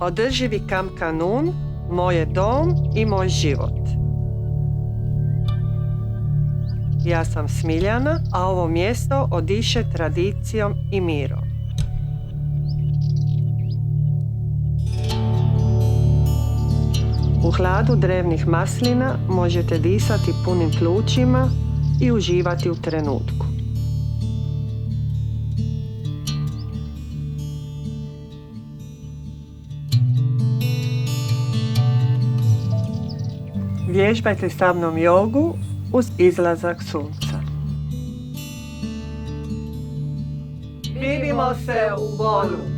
Održivi Kamp Kanun, moj je dom i moj život. Ja sam Smiljana, a ovo mjesto odiše tradicijom i mirom. U hladu drevnih maslina možete disati punim plućima i uživati u trenutku. Vježbajte sa mnom jogu uz izlazak sunca. Vidimo se u Bolu!